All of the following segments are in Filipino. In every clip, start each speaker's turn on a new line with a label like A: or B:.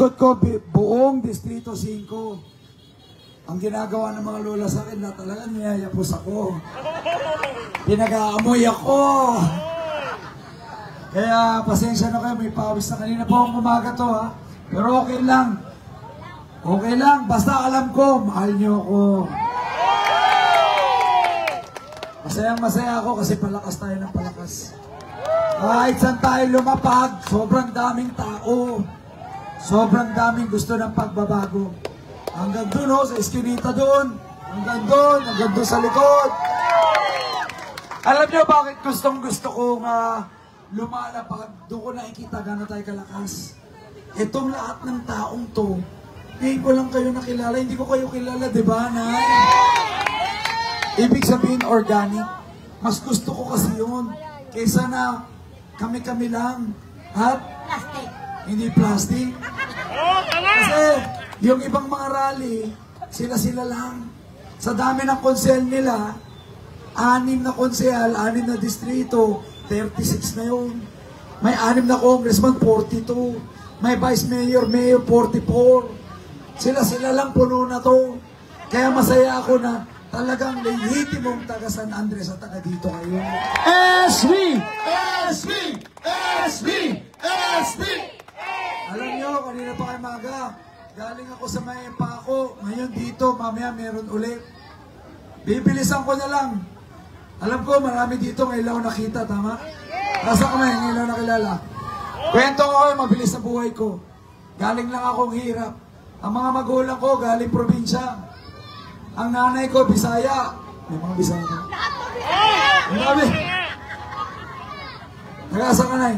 A: ikot ko buong Distrito 5. Ang ginagawa ng mga lola sa akin na talaga niyayapos ako. Pinag-aamoy ako. Kaya pasensya na kayo, may pawis na kanina po akong umaga to ha. Pero okay lang. Okay lang, basta alam ko, mahal niyo ako. Masayang-masaya ako kasi palakas tayo ng palakas. Kahit saan tayo lumapag, sobrang daming tao. Sobrang daming gusto ng pagbabago. Hanggang doon sa eskinita doon. Hanggang doon sa likod. Alam niyo bakit gustong-gusto kong lumalapag? Doon ko nakikita gano'n tayo kalakas. Itong lahat ng taong to, ngayon ko lang kayo nakilala. Hindi ko kayo kilala, di ba, Nay? Ibig sabihin organic. Mas gusto ko kasi yun. Kaysa na kami-kami lang. At
B: Plastic.
A: hindi plastic. Kasi yung ibang mga rally, sila-sila lang. Sa dami ng konsel nila, 6 na konsehal, 6 na distrito, 36 na yun. May 6 na congressman, 42. May vice mayor, 44. Sila-sila lang puno na to. Kaya masaya ako na talagang lehitimong taga San Andres at taga dito kayo.
C: SB! SB! SB! SB!
A: Alam nyo, kanina pa kayo maga, galing ako sa may Paco. Ngayon dito, mamaya meron ulit. Bibilisan ko na lang. Alam ko, marami dito ngayon lang nakita, tama? Nasa kami, ngayon lang nakilala. Kwento ko kayo, mabilis na buhay ko. Galing lang akong hirap. Ang mga magulang ko, galing probinsya. Ang nanay ko, Bisaya. May mga Bisaya ka. Ang dami. Nag-asa ka, Nay?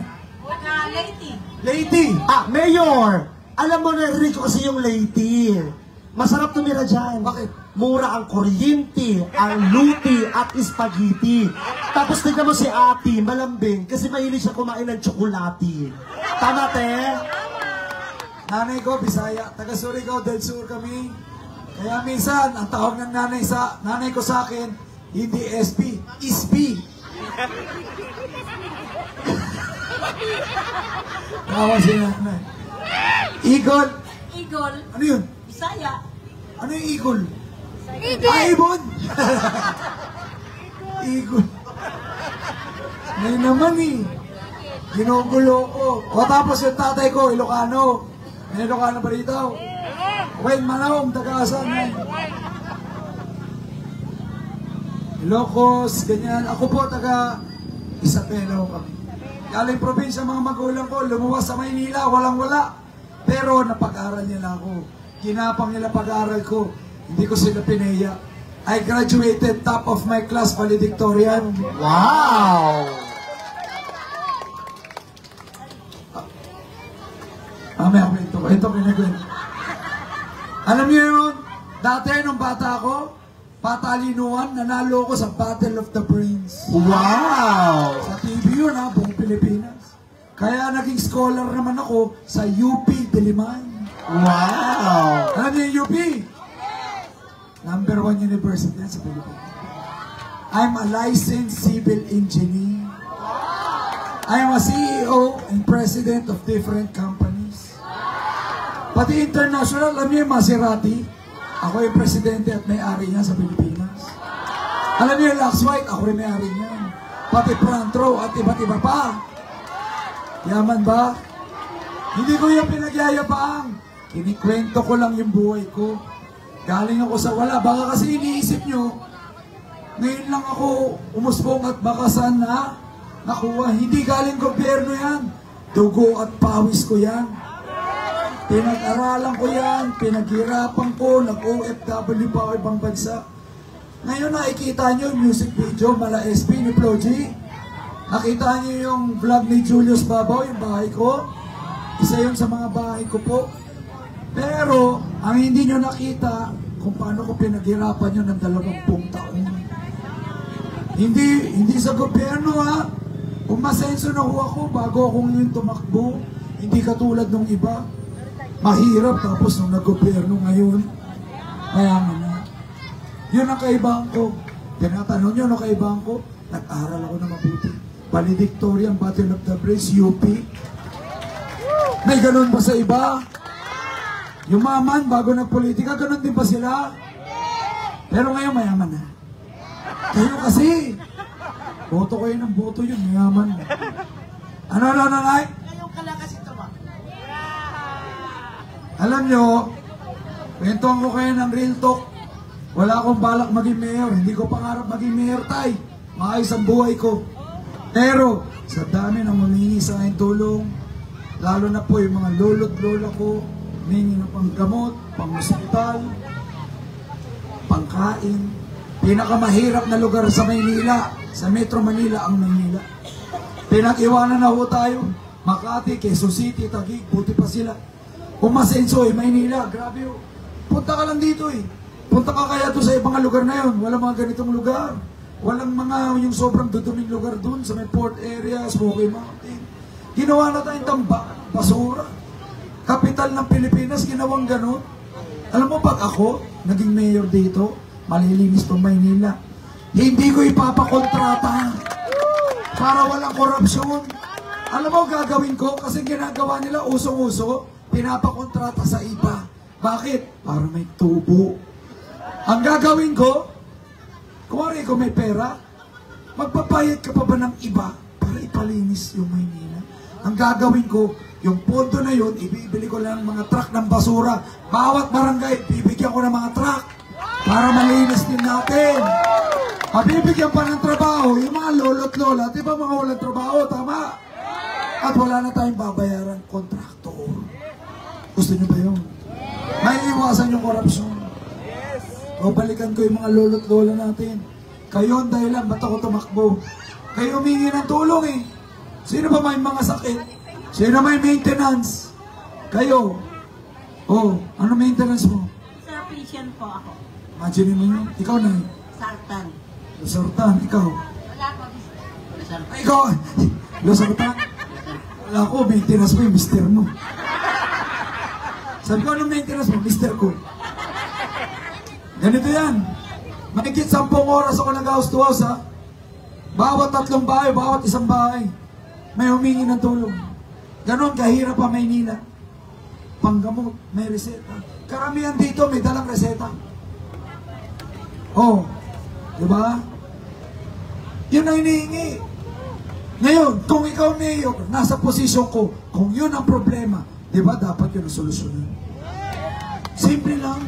B: Lady.
A: Lady.
C: Mayor! Alam mo, narinig ko kasi yung Leyte. Masarap tumira dyan.
A: Bakit?
C: Mura ang kuryente, ang luti, at spaghetti. Tapos tignan mo si ate, malambing, kasi mahilig siya kumain ng tsokolate. Tama, te?
A: Nanay ko, Bisaya. Taga Surigao del Sur kami. Kaya minsan, ang tawag ng nanay ko sa akin, hindi SB, ISB. Tawa si nanay. Eagle.
B: Eagle.
A: Ano yun?
B: Bisaya.
A: Ano yung eagle? Ibon! Eagle. Ngayon naman eh. Ginugulo ko. O tapos yung tatay ko, Ilocano. May Ilocano ba rito? Wayne Manawang, taga-asan eh. Ilocos, ganyan. Ako po taga Isabela kami. Galing probinsya mga magulang ko, lumuwas sa Maynila, walang-wala. Pero napag-aral nila ako. Ginapang nila pag-aral ko. Hindi ko sila pineya. I graduated top of my class, valedictorian.
C: Wow!
A: May kwento ko. Ito pinagwento. Alam niyo yun, dati nung bata ako, patalinuan, nanalo ko sa Battle of the Brains.
C: Wow!
A: Sa TV yun ha, buong Pilipinas. Kaya naging scholar naman ako sa UP Diliman.
C: Wow!
A: Alam niyo yung UP? #1 university yan sa Pilipinas. I'm a licensed civil engineer. I am a CEO and president of different companies. Pati international, alam niyo yung Maserati? Ako yung presidente at may-ari niya sa Pilipinas. Alam niyo yung Lux White? Ako rin may-ari niya. Pati front row at iba't iba pa. Yaman ba? Hindi ko yung pinagyayabang. Kinikwento ko lang yung buhay ko. Galing ako sa wala. Baka kasi iniisip nyo, ngayon lang ako umusbong at bakasan na nakuha. Hindi galing gobyerno yan. Dugo at pawis ko yan. Pinag-aralan ko yan. Pinaghirapan ko. Nag-OFW pa ako ibang bansa. Ngayon nakikita nyo yung music video, Mala SP ni Floji. Nakita nyo yung vlog ni Julius Babaw, yung bahay ko. Isa yun sa mga bahay ko po. Pero, ang hindi nyo nakita, kung paano ko pinaghirapan yun ng 20 taon. Hindi sa gobyerno ha. Umasenso na ho ako bago akong yun tumakbo. Hindi katulad ng iba. Mahirap tapos nung nag-gobyerno ngayon. Mayaman na. Yun ang kaibahan ko. Tinatanong nyo ano kaibahan ko? Nag-aral ako na mabuti. Valedictorian, Battle of the Brains, UP. May ganun ba sa iba? Yumaman bago nagpolitika, ganun din ba sila? Pero ngayon mayaman na. Kayo kasi, boto kayo ng boto yun, mayaman. Ano, nanay?
B: Ngayong ka lang kasi ito ba?
A: Alam nyo, kwentuhan ko kayo ng real talk. Wala akong balak maging mayor. Hindi ko pangarap maging mayor, tay. Maayos ang buhay ko. Pero, sa dami ng humingi sa akin tulong, lalo na po yung mga lolo't lola ko, humingi ng panggamot, pang-hospital, pangkain. Pinakamahirap na lugar sa Maynila, sa Metro Manila ang Maynila. Pinag-iwanan na ho tayo. Makati, Quezon City, Taguig, buti pa sila. Umasenso Maynila, grabe ho. Punta ka lang dito Punta ka kaya to sa ibang lugar na yun. Walang mga ganitong lugar. Walang mga yung sobrang duduming lugar dun sa may port area, Smoky Mountain. Ginawa na tayong tambak, basura. Kapital ng Pilipinas, ginawang ganun. Alam mo, pag ako, naging mayor dito, malilinis tong Maynila. Hindi ko ipapakontrata para walang korupsyon. Alam mo, gagawin ko, kasi ginagawa nila usong-uso, pinapakontrata sa iba. Bakit? Para may tubo. Ang gagawin ko, kung may pera, magpapayad ka pa ba ng iba para ipalinis yung Maynila? Ang gagawin ko, yung pondo na yun, ibibili ko lang mga truck ng basura. Bawat barangay, bibigyan ko ng mga truck para malinis din natin. Mabibigyan pa ng trabaho, yung mga lolo't lola, di ba mga walang trabaho, tama? At wala na tayong babayaran kontraktor. Gusto nyo ba yun? May iwasan yung korupsyon. O balikan ko yung mga lolo't lola natin. Kayo ang dahilan, ba't ako tumakbo? Kayo humingi ng tulong Sino ba may mga sakit? Sino may maintenance? Kayo. Ano maintenance mo?
B: Sir, patient po ako.
A: Imagine mo yun. Ikaw na
B: Sartan.
A: Losartan, ikaw.
B: Wala po.
A: Ay, ikaw. Losartan. Wala ko, maintenance mo yung mister mo. Sabi ko, anong maintenance mo? Mister ko. Ganito yan. Mahigit 10 oras ako nag-house to house, ha? Bawat 3 bahay, bawat 1 bahay, may humingi ng tulong. Ganon kahirap pa Maynila. Panggamot, may reseta. Karamihan dito may dalang reseta. Di ba? Yun ang hinihingi. Ngayon, kung ikaw mayor, nasa posisyon ko, kung yun ang problema, di ba dapat yun ang solusyonan? Simple lang.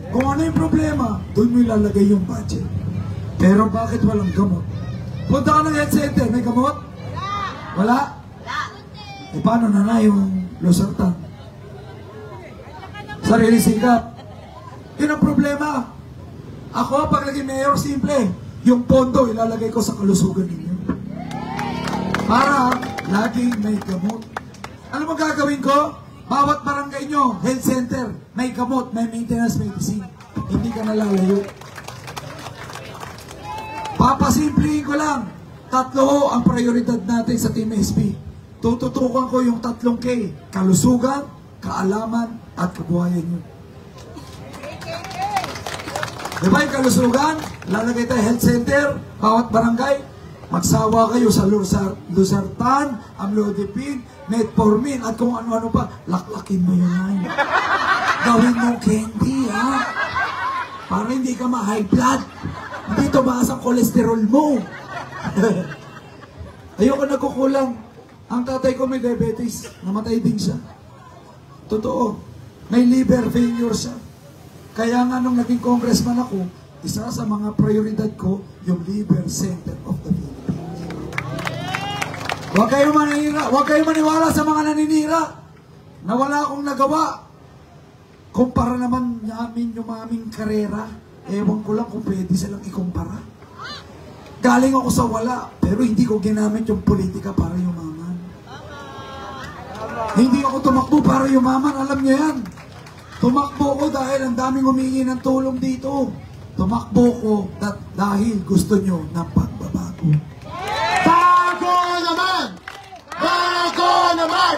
A: Kung ano yung problema, doon mo ilalagay yung budget. Pero bakit walang gamot? Punta ka ng health center, may gamot? Wala? Paano na yung losartan? Sarili sikap. Yun ang problema. Ako, pag naging mayor, simple. Yung pondo, ilalagay ko sa kalusugan ninyo. Para laging may gamot. Ano mo gagawin ko? Bawat barangay nyo, health center, may gamot, may maintenance medicine. Hindi ka nalalayo. Papasimplihin ko lang. 3 ang prioridad natin sa Team SP. Tututukan ko yung 3 K. Kalusugan, kaalaman, at kabuhayan nyo. Diba yung kalusugan? Lalagay tayo health center, bawat barangay. Magsawa kayo sa Losartan, Amlodipine, Metformin, at kung ano-ano pa. Laklakin mo yun. Gawin mo candy, ha? Para hindi ka ma-high blood. Hindi tumaas ang kolesterol mo. Ayoko nagkukulang. Ang tatay ko may diabetes. Namatay din siya. Totoo. May liver failure siya. Kaya nga nung naging congressman ako, isa sa mga prioridad ko, yung liver center of the Philippines. Huwag kayo manira. Huwag kayo maniwala sa mga naninira na wala akong nagawa. Kumpara naman namin yung aming karera. Ewan ko lang kung pwede silang ikumpara. Galing ako sa wala, pero hindi ko ginamit yung politika para yumaman. Hindi ako tumakbo para yumaman, alam niyo yan. Tumakbo ko dahil ang daming humingi ng tulong dito. Tumakbo ko dahil gusto nyo ng pagbabago.
C: Bago naman! Bago naman!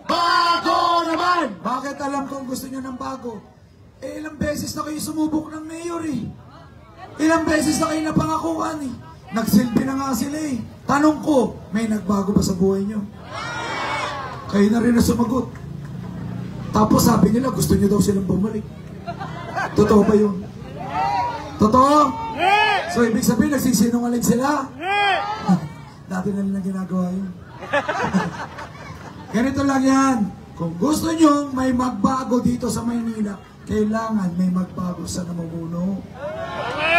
C: Bago naman!
A: Bakit alam kong gusto nyo ng bago? Ilang beses na kayo sumubok ng mayor Ilang beses na kayo napangakuan Nagsilbi na nga sila Tanong ko, may nagbago ba sa buhay nyo? Kayo na rin na sumagot. Tapos sabi nila, gusto niyo daw silang bumalik. Totoo ba yun? Totoo? So, ibig sabihin, nagsisinungaling sila? Dati na nilang ginagawa yun. Ganito lang yan. Kung gusto nyo may magbago dito sa Maynila, kailangan may magbago sa namumuno.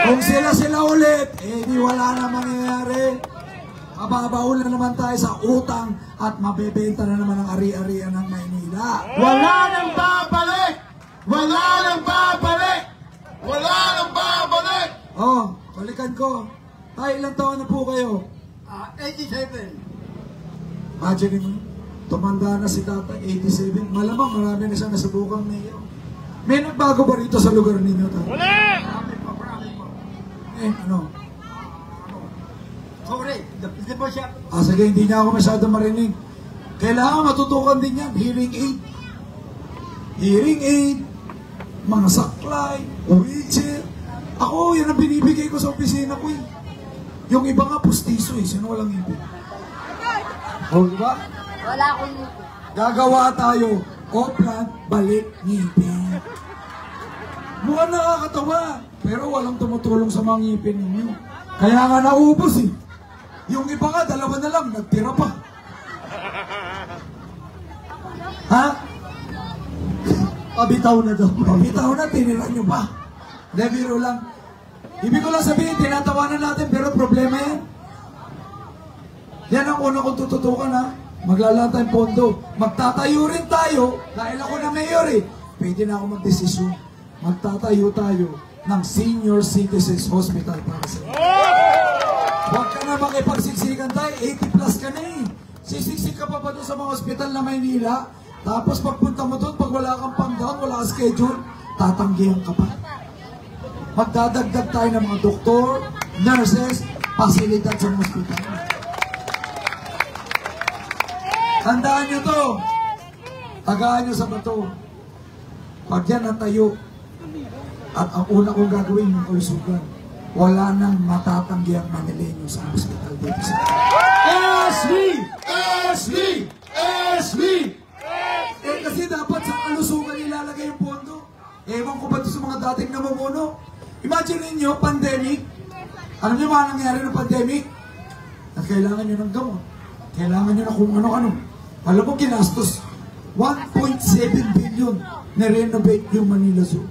A: Kung sila ulit, eh di wala na mangyayari. Mababaon na naman tayo sa utang at mabebenta na naman ang ari-arian ng Maynila.
C: Wala nang babalik! Wala nang babalik! Wala nang babalik!
A: Oh, balikan ko. Tay, ilang taon na po kayo?
B: 87.
A: Imagine mo, tumanda na si Tata, 87. Malamang marami na siya nasubukang mayor. May nagbago ba rito sa lugar ninyo?
B: Wala!
A: Ano?
B: Sorry, hindi po siya.
A: Sige, hindi niya ako masyado marinig. Kailangan matutukan din yan. Hearing aid. Hearing aid. Mga saklay. Wheelchair. Ako, yan ang binibigay ko sa opisina ko eh. Yung iba nga pustiso eh. Sino walang ngipin? O, diba?
B: Wala akong luto.
A: Gagawa tayo. Oplan, balik, ngipin. Mukhang nakakatawa. Pero walang tumutulong sa mga ngipin ninyo. Kaya nga naubos eh. Yung iba nga, dalawa na lang, nagtira pa. Ha?
C: Pabitaw na daw.
A: Pabitaw na, tinira nyo pa. Hindi, biro lang. Ibig ko lang sabihin, tinatawanan natin, pero problema yan. Yan ang una kong tututukan ha. Maglalaan tayong pondo. Magtatayo rin tayo, dahil ako na mayor eh. Pwede na ako magdesisyon. Magtatayo tayo ng Senior Citizens Hospital para sa inyo. Huwag ka na makipagsiksikan tayo, 80 plus ka na eh. Sisiksik ka pa ba doon sa mga hospital na Maynila? Tapos pagpunta mo doon, pag wala kang pang-down, wala kang schedule, tatanggihan ka pa. Magdadagdag tayo ng mga doktor, nurses, pasilidad sa hospital. Tandaan nyo to. Tagaan nyo sa bato. Pag yan natayo, at ang una kong gagawin yung kalusugan, wala nang matatanggi ang Manileño sa hospital dito sa
C: SB! SB! SB!
A: Eh kasi dapat sa kalusugan ilalagay yung pondo. Ewan ko ba ito sa mga dating namumuno? Imagine ninyo, pandemic. Alam niyo ba nangyari ng pandemic? At kailangan nyo ng gamot. Kailangan nyo na kung ano-ano. Alam mo, ginastos 1.7 billion na renovate yung Manila Zoo.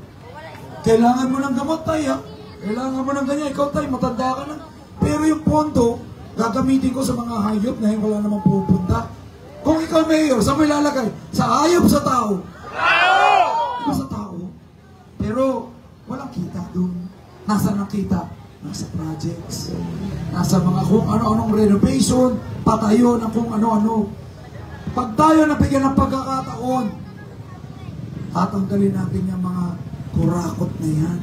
A: Kailangan mo ng gamot tayo. Kailangan mo ng ganyan. Ikaw tayo, matanda ka na. Pero yung pondo, gagamitin ko sa mga hayop na yung wala namang pupunta. Kung ikaw mayor, saan mo ilalagay? Sa hayop, sa tao? Diba sa tao? Pero walang kita doon. Nasaan ang kita? Nasa projects. Nasa mga kung ano-anong renovation, patayo ng kung ano-ano. Pag tayo nabigyan ng pagkakataon, tatanggalin natin yung mga kurakot na yan.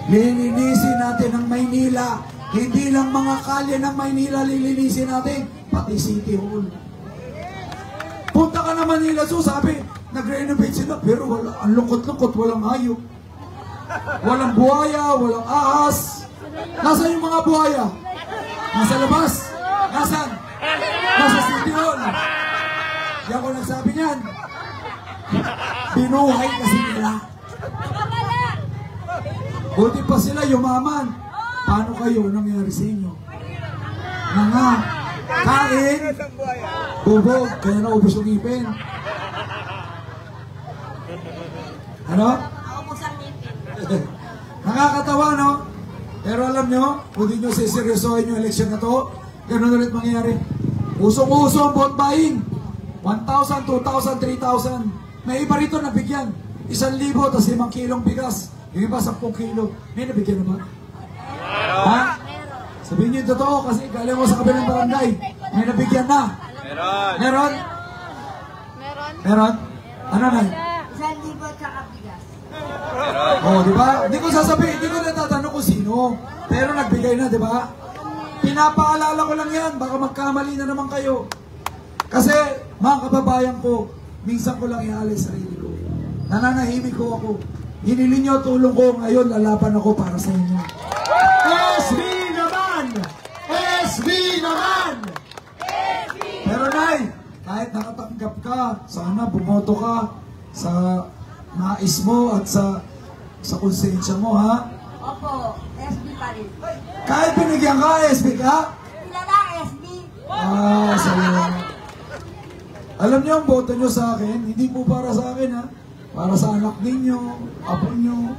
A: Lilinisin natin ang Maynila. Hindi lang mga kalye ng Maynila lilinisin natin, pati City Hall. Punta ka na Manila Zoo, sabi, nag-renovate sila, pero wala, ang lungkot-lungkot, walang hayop. Walang buhaya, walang ahas. Nasaan yung mga buhaya? Nasa labas. Nasaan? Nasa City Hall. Di ako nagsabi niyan. Binuhay kasi nila. Buti pa sila yumaman. Paano kayo? Anong nangyari sa inyo? Nga, kain, bubog, kaya naubos yung ipin. Ano?
B: Naubos ang ngipin.
A: Nakakatawa, no? Pero alam nyo, kung di nyo siseryosohin yung eleksyon na to, ganun ulit mangyayari. Usong-uso ang vote buying. 1,000, 2,000, 3,000. May iba rito nabigyan. 1,000, tapos 5 kilong bigas. Yung iba 10 kilo. May nabigyan na ba? Ha? Sabihin nyo yung totoo kasi galing mo sa kabilang barangay. May nabigyan na. Meron. Meron? Meron? Ano na?
B: 1,000 tsaka bigas.
A: Oh, di ba? Hindi ko sasabihin, hindi ko natatanong kung sino. Pero nagbigay na, di ba? Pinapaalala ko lang yan, baka magkamali na naman kayo. Kasi, mga kababayan ko, minsan ko lang iaalay sarili ko. Nananahimik ko ako. Hinili nyo tulong ko, ngayon lalaban ako para sa inyo.
C: SB naman! SB naman!
A: Pero Nay, kahit nakatanggap ka, sana bumoto ka. sa nais mo at sa konsensya mo, ha?
B: Opo, SB pa rin.
A: Kahit binigyan ka, SB ka?
B: Kilala, SB.
A: Salamat. Alam niyo, ang boto niyo sa akin, hindi po para sa akin, ha? Para sa anak ninyo, apo niyo.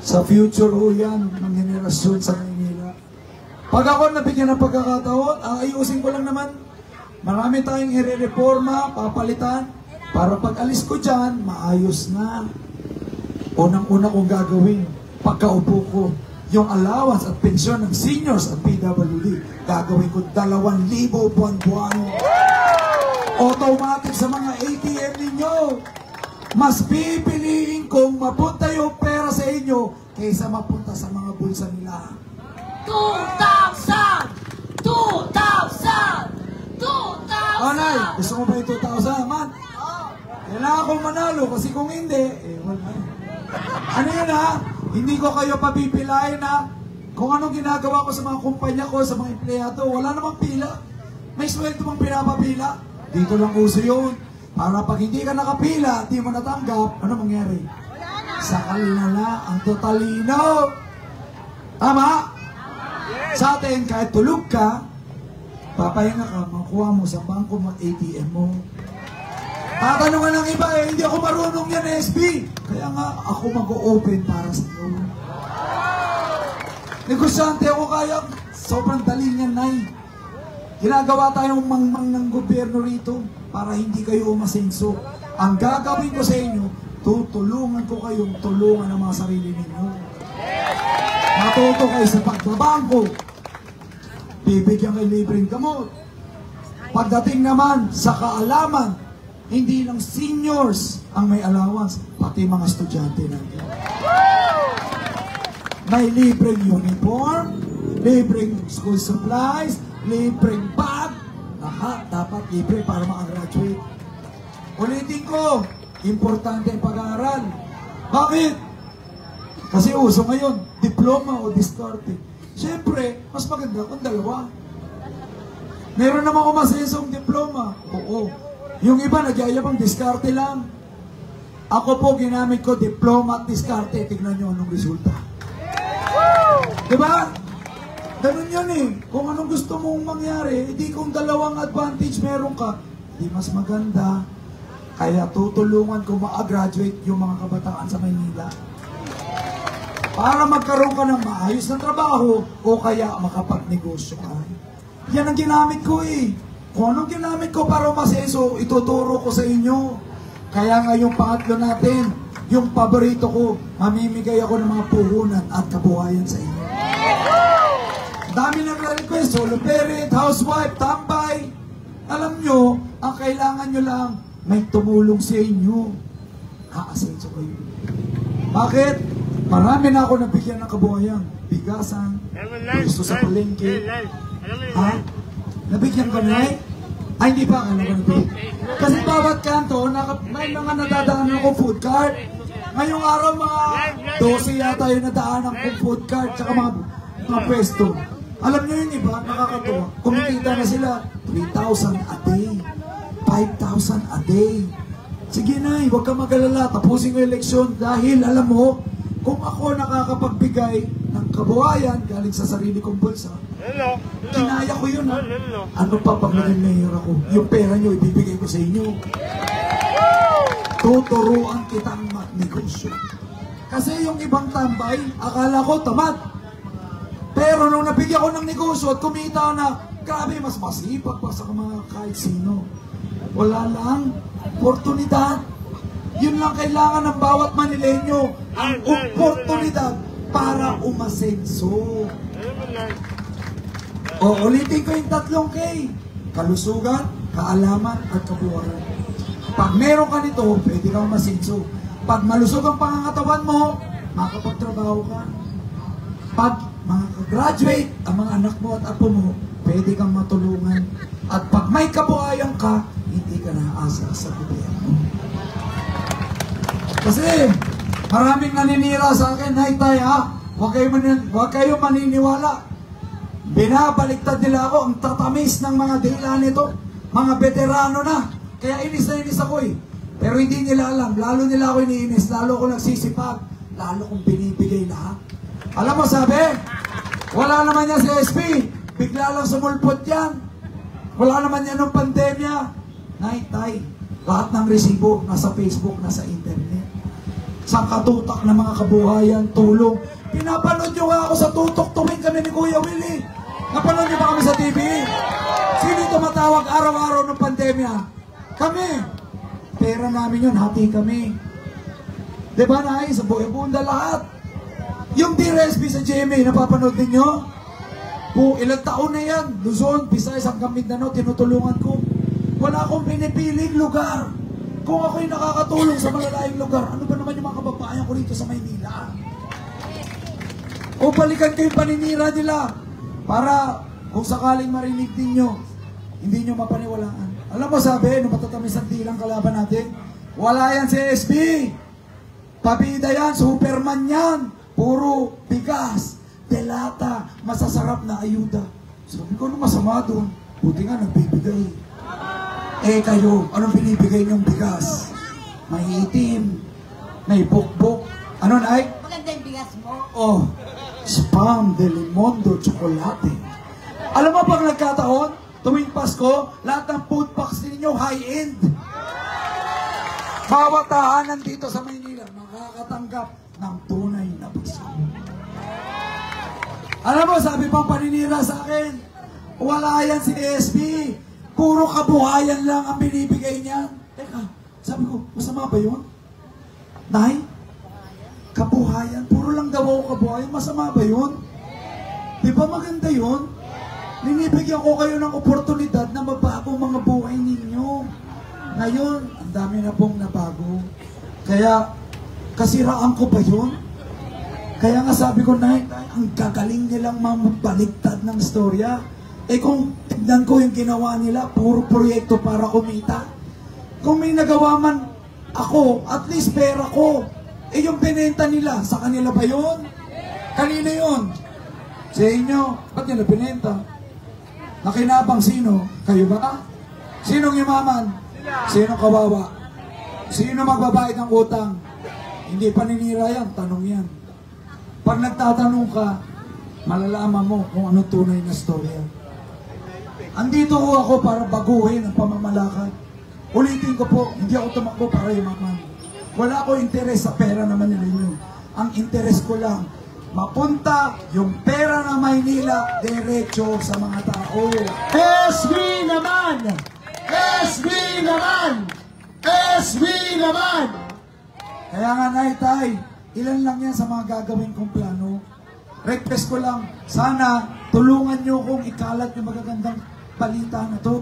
A: Sa future ho yan, ng henerasyon sa Maynila. Pag ako nabigyan ng pagkakataon, ayusin ko lang naman. Marami tayong i-reforma, papalitan, para pag alis ko dyan, maayos na. Unang-una kong gagawin, pagkaupo ko, yung allowance at pensyon ng seniors at PWD, gagawin ko 2,000 buwan-buwan. Automatic sa mga ATM ninyo. Mas pipiliin kong mapunta yung pera sa inyo kaysa mapunta sa mga bulsa nila.
B: 2,000! 2,000! 2,000!
A: Nay, gusto mo ba yung 2,000, man? Kailangan kong manalo kasi kung hindi, wala. Ano yun, ha? Hindi ko kayo papipilain, ha? Kung anong ginagawa ko sa mga kumpanya ko, sa mga empleyado, wala namang pila. May sweldo bang pinapapila? Dito lang uso yun. Para pag hindi ka nakapila, di mo natanggap, ano mangyari? Sakal na ang totalino. Tama? Sa atin, kahit tulog ka, papahinga ka, makuha mo sa bangko mo, ATM mo. Tatanungan ng iba, hindi ako marunong yan, SB. Kaya nga, ako mag-o-open para sa iyo. Negosyante ako, kaya sobrang dali niyan, Nay. Ginagawa tayong mangmang ng gobyerno rito para hindi kayo umasenso. Ang gagawin ko sa inyo, tutulungan ko kayong tulungan ang mga sarili ninyo. Matuto kayo sa pagbabangko. Bibigyan kayo libreng gamot. Pagdating naman sa kaalaman, hindi lang seniors ang may allowance, pati mga estudyante natin. May libreng uniform, libreng school supplies, libreng bag, lahat dapat libre para makagraduate. Ulitin ko, importante ang pag-aaral. Bakit? Kasi uso ngayon, diploma o diskarte. Siyempre, mas maganda kung dalawa. Meron naman umasensong diploma. Oo. Yung iba nagyayabang diskarte lang. Ako po ginamit ko diploma at diskarte. Tignan nyo anong resulta. Diba? Ganun yun eh. Kung anong gusto mong mangyari, hindi kung dalawang advantage meron ka, di mas maganda. Kaya tutulungan ko ma-graduate yung mga kabataan sa Maynila. Para magkaroon ka ng maayos na trabaho o kaya makapagnegosyo ka. Yan ang ginamit ko eh. Kung anong ginamit ko para umasenso, ituturo ko sa inyo. Kaya nga yung pangatlo natin, yung paborito ko, mamimigay ako ng mga puhunan at kabuhayan sa inyo. Dami nang request, solo parent, housewife, tambay. Alam nyo, ang kailangan nyo lang, may tumulong sa inyo. Aasenso kayo. Bakit? Marami na ako nabigyan ng kabuhayan. Bigasan, gusto sa palengke. Ha? Nabigyan ka na eh? Ay, hindi pa. Alam ko nabigyan. Kasi bawat kanto, may mga nadadaanan akong food cart. Ngayong araw, mga 12 yata yung nadaanan akong food cart, tsaka mga pwesto. Alam nyo yun, iba? Nakakatuwa. Kumikita na sila 3,000 a day. 5,000 a day. Sige na, huwag ka mag-alala. Tapusin ko yung eleksyon dahil alam mo, kung ako nakakapagbigay ng kabuhayan galing sa sarili kong bulsa, kinaya ko yun, ha? Ano pa pag naging mayor ako? Yung pera nyo, ibibigay ko sa inyo. Tuturuan kitang magnegosyo. Kasi yung ibang tambay, akala ko tamad. Pero nung nabigyan ko ng negosyo at kumita na, grabe, mas masipag pa sa mga kahit sino. Wala lang, oportunidad. Yun lang kailangan ng bawat Manileño, ang oportunidad para umasenso. O, ulitin ko yung 3 K. Kalusugan, kaalaman, at kabuhayan. Pag meron ka nito, pwede kang umasenso. Pag malusog ang pangangatawan mo, makapagtrabaho ka. Pag makakagraduate ang mga anak mo at apo mo, pwede kang matulungan. At pag may kabuhayan ka, hindi ka naasa sa gobyerno. Kasi maraming naninira sa akin, Tay, ha? Huwag kayo maniniwala. Binabaliktad nila ako, ang tatamis ng mga dila nito. Mga veterano na. Kaya inis na inis ako eh. Pero hindi nila alam, lalo nila ako iniinis, lalo ako nagsisipag, lalo kong binibigay lahat. Alam mo, sabi, wala naman yan si SP, bigla lang sumulpot yan. Wala naman yan ng pandemya. Tay, lahat ng resibo nasa Facebook, nasa internet. Sa katutak ng mga kabuhayan, tulong. Pinapanood nyo nga ako sa tutok, tuwing kami ni Kuya Willie. Napanood nyo ba kami sa TV? Sino tumatawag araw-araw ng pandemya? Kami. Pera namin yun, hati kami. Diba na sa buhay-bunda lahat. Yung DRSP sa GMA, napapanood ninyo? Ilang taon na yan. Luzon, Visayas, hanggang Mindanao, tinutulungan ko. Wala akong pinipiling lugar. Kung ako'y nakakatulong sa malalayong lugar, ano ba naman yung mga kababayan ko rito sa Maynila? O balikan ko yung paninira nila para kung sakaling marinig ninyo, hindi nyo mapaniwalaan. Alam mo sabi, nung matatamis ang tilang kalaban natin, wala yan si SB. Pabida yan, Superman yan. Puro bigas, delata, masasarap na ayuda. Sabi ko, ano masama doon? Buti nga nagbibigay. Eh kayo, anong binibigay niyong bigas? May itim, may bukbok. Ano na?
B: Maganda yung bigas mo.
A: Oh, Spam de Limondo Chocolate. Alam mo pag nagkataon, tuwing Pasko, lahat ng food packs ninyo high-end. Bawat tahanan dito sa Maynila makakatanggap ng tunay na Pasko. Alam mo, sabi pang paninira sa akin, wala yan si SB. Puro kabuhayan lang ang binibigay niya. Teka, sabi ko, masama ba yun? Nay? Kabuhayan? Puro lang daw ako kabuhayan. Masama ba yun? Di ba maganda yun? Ninibigyan ko kayo ng oportunidad na mabago mga buhay ninyo. Ngayon, ang dami na pong nabago. Kaya, kasiraan ko ba yun? Kaya nga sabi ko, Nay, ang gagaling nilang mamabaliktad ng storya. Eh kung tignan ko yung ginawa nila, puro proyekto para kumita. Kung may nagawa man ako, at least pera ko. Eh yung binenta nila, sa kanila ba yun? Kanina yun? Sa inyo, ba't nila binenta? Nakinabang sino? Kayo ba? Sinong yumaman? Sinong kawawa? Sino magbabayad ng utang? Hindi paninira yan, tanong yan. Pag nagtatanong ka, malalaman mo kung anong tunay na storya. Andito ko ako para baguhin ang pamamalakad. Ulitin ko po, hindi ako tumakbo para yumaman. Wala ko interes sa pera naman nila inyo. Ang interes ko lang, mapunta yung pera ng Maynila diretso sa mga tao.
C: SB naman! SB naman! SB naman!
A: Kaya nga, Tay, ilan lang yan sa mga gagawin kong plano. Request ko lang, sana tulungan nyo kong ikalat yung magagandang balita na to.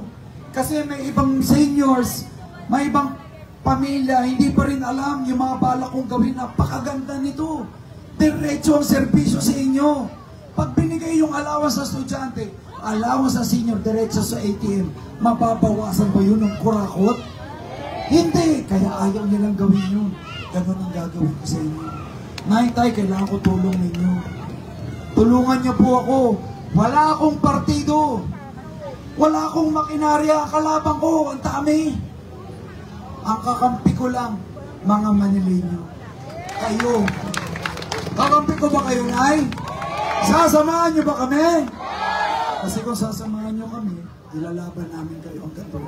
A: Kasi may ibang seniors, may ibang pamilya, hindi pa rin alam yung mga balak kong gawin. Napakaganda nito. Diretso ang serbisyo sa inyo. Pag binigay yung allowance sa estudyante, allowance sa senior, diretso sa ATM, mababawasan ba yun ng kurakot? Hindi. Kaya ayaw nilang gawin yun. Ganun ang gagawin ko sa inyo. Tay, kailangan ko tulong ninyo. Tulungan niyo po ako. Wala akong partido. Wala akong makinarya. Kalaban ko, ang dami. Ang kakampi ko lang, mga Manileño. Kayo. Kakampi ko ba kayo, Nay? Sasamahan niyo ba kami? Kasi kung sasamahan niyo kami, ilalaban namin kayo ang gato.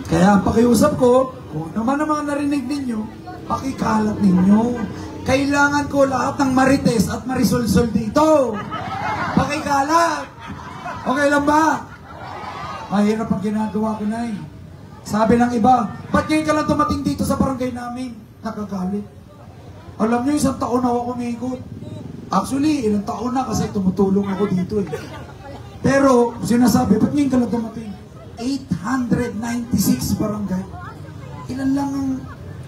A: Kaya ang pakiusap ko, kung naman ang mga narinig ninyo, pakikalat ninyo. Kailangan ko lahat ng Marites at Marisolsol dito. Pakikalat. Okay lang ba? Mahirap ang ginagawa ko, Nay. Sabi ng iba, ba't ngayon ka lang dumating dito sa barangay namin? Nakagalit. Alam niyo, isang taon na ako kumikot. Actually, ilang taon na kasi tumutulong ako dito eh. Pero, sinasabi, ba't ngayon ka lang dumating? 896 barangay. Ilan lang ang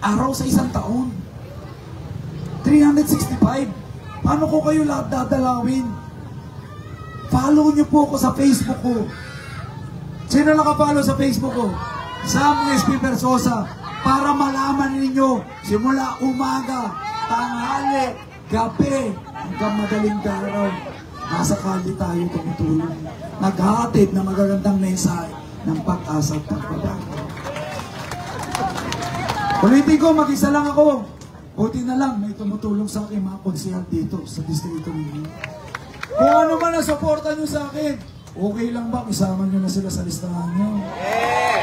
A: araw sa isang taon? 365. Paano ko kayo lahat dadalawin? Follow niyo po ako sa Facebook ko. Sino nakapollow sa Facebook ko? Sam SP Versosa. Para malaman ninyo, simula umaga, tanghali, gabi, hanggang madaling araw, nasa kali tayo tumutulong. naghahatid na magagandang mensahe ng pag-asa at pagbabago. Ulitin ko, mag-isa lang ako. Buti na lang, may tumutulong sa akin mga konsehal dito sa distrito ninyo. Kung ano man ang suporta nyo sa akin, okay lang ba? Isama nyo na sila sa listahan nyo.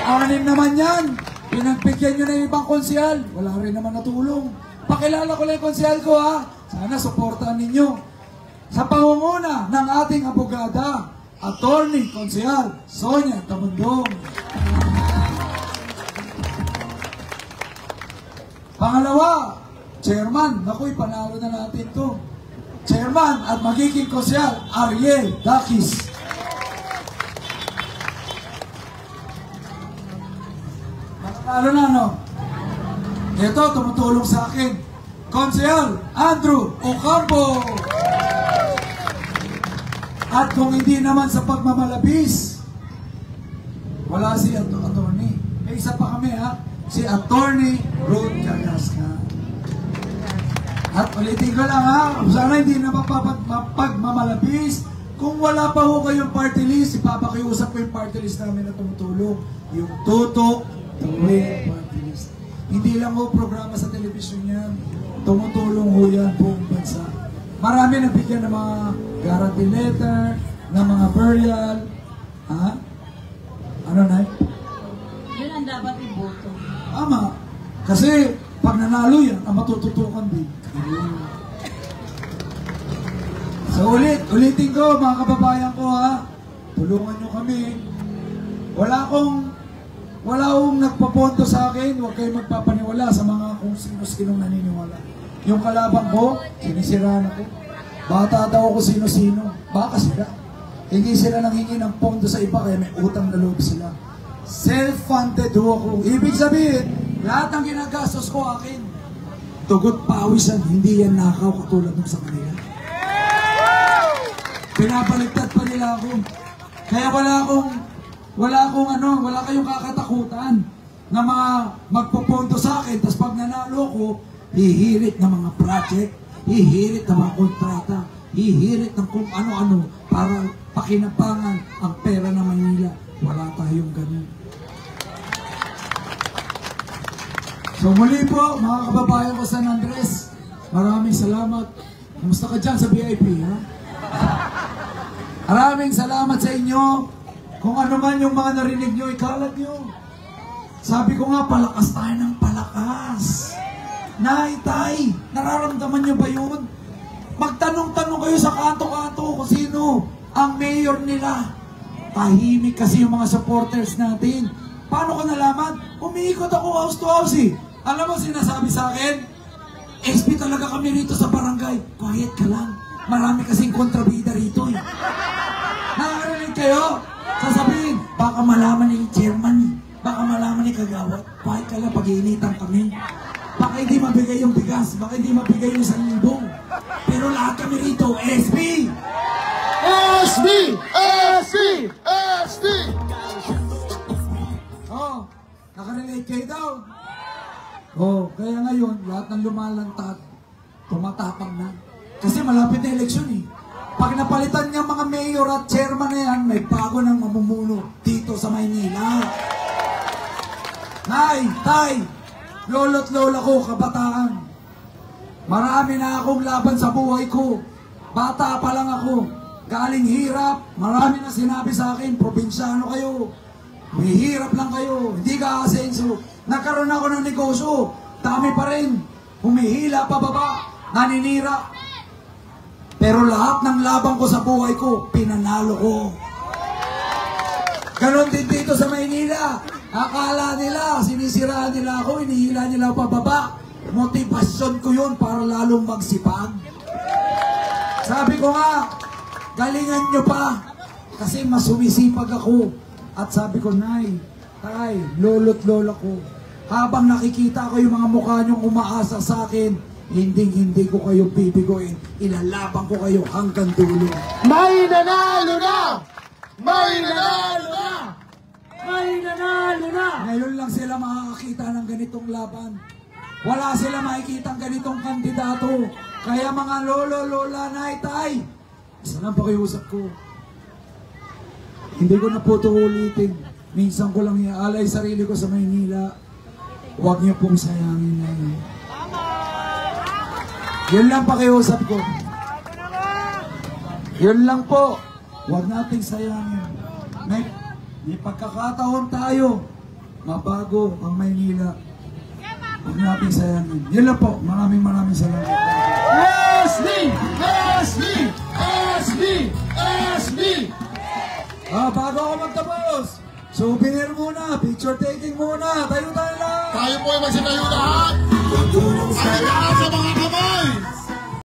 A: Anim naman yan. Pinagbigyan nyo na yung ibang konsehal. Wala rin naman natulong. Pakilala ko lang yung konsehal ko ha. Sana suportahan ninyo. Sa pangunguna ng ating abogada, Attorney Konsehal Sonia Tamundong. Pangalawa, Chairman, naku'y panalo na natin to. Chairman at magiging konsehal, Ariel Dakis. Ano na, no? Ito, tumutulong sa akin. Konsehal Andrew Ocampo. At kung hindi naman sa pagmamalabis, wala si attorney. May isa pa kami ha, si Attorney Ruth Cagasca. At ulitin ko lang ha, sana hindi na mapagmamalabis. Kung wala pa ho kayong party list, ipapakiusap ko yung party list namin na tumutulong. Yung Tutok Tuwing Party List. Hindi lang ho programa sa telebisyon yan. Tumutulong ho yan buong bansa. Marami nabigyan ng mga guarantee letter, ng mga burial. Ha? Ano na?
B: Yun ang dapat iboto.
A: Ama. Kasi pag nanalo yan, ang matututukan din. So ulitin ko mga kababayan ko ha. Tulungan nyo kami. Wala akong nagpaponto sa akin. Huwag kayong magpapaniwala sa mga kung sino-sinong naniniwala. Yung kalaban ko, sinisiraan ako. Bata daw ako sino-sino. Baka sila. Hindi sila nanghingi ng pondo sa iba kaya may utang na loob sila. Self-funded ho ako. Ibig sabihin, lahat ng ginagastos ko akin. Tugot pawisan, hindi yan nakaw katulad ng sa kanila. Pinapaligtad pa nila ako. Kaya wala kayong kakatakutan na mga magpupunto sa akin, tapos pag nanalo ko, hihirit ng mga project, hihirit ng mga kontrata, hihirit ng kung ano-ano para pakinabangan ang pera ng Manila. Wala tayong ganun. So muli po, mga kababayan ko sa San Andres, maraming salamat. Kamusta ka dyan sa VIP, ha? Maraming salamat sa inyo. Kung ano man yung mga narinig nyo, ikalat nyo. Sabi ko nga, palakas tayo ng palakas. Nay, tay, nararamdaman nyo ba yun? Magtanong-tanong kayo sa kanto-kanto kung sino ang mayor nila. Tahimik kasi yung mga supporters natin. Paano ko nalaman? Umiikot ako house to house eh. Alam mo sinasabi sa akin? SB talaga kami rito sa barangay. Quiet ka lang. Marami kasing kontrabida rito eh. Nakakarinig kayo? Sasabihin, baka malaman ni chairman, baka malaman ni kagawad. Quiet ka lang, pag-iinitan kami. Baka hindi mabigay yung bigas, baka hindi mabigay yung 1,000. Pero lahat kami rito, SB!
C: SB! SB! SB!
A: Oh, nakarelate kayo daw. Oh, kaya ngayon, lahat ng lumalantad, tumatapang na. Kasi malapit na eleksyon eh. Pag napalitan niya mga mayor at chairman na yan, may bago ng mamumuno dito sa Maynila. Nay, tay, lolo't lola ko, kabataan. Marami na akong laban sa buhay ko. Bata pa lang ako. Galing hirap. Marami na sinabi sa akin, probinsyano kayo. May hirap lang kayo. Hindi ka asenso. Nagkaroon ako ng negosyo. Dami pa rin. Humihila pababa. Naninira. Pero lahat ng laban ko sa buhay ko, pinanalo ko. Ganon din dito sa Maynila. Akala nila, sinisiraan nila ako, inihila nila ako pababa. Motivasyon ko yun para lalong magsipag. Sabi ko nga, galingan nyo pa. Kasi mas sumisipag ako. At sabi ko, Nay, tay, lolo't lola ko. Habang nakikita ko yung mga mukha nyong umaasa sa akin, hindi ko kayo bibigoin. Ilalaban ko kayo hanggang dulo.
C: May nanalo na! May nanalo na!
A: May nanalo na! Ngayon lang sila makakakita ng ganitong laban. Wala sila makikita ng ganitong kandidato. Kaya mga lolo, lola, nay, tay, isa lang pakiusap ko. Hindi ko na po ito ulitin. Minsan ko lang iaalay sarili ko sa Maynila. Huwag niyo pong sayangin na yun. Yun lang pakiusap ko. Yun lang po. Huwag nating sayangin. May pagkakataon tayo. Mabago ang Maynila. Huwag nating sayangin. Yun lang po. Maraming salamat.
D: SB! SB! SB! SB!
A: Bago ako magtapos, souvenir muna, picture taking muna, tayo lang.
D: Tayo po ay magsitayo lahat. Ang lahat sa mga kamay.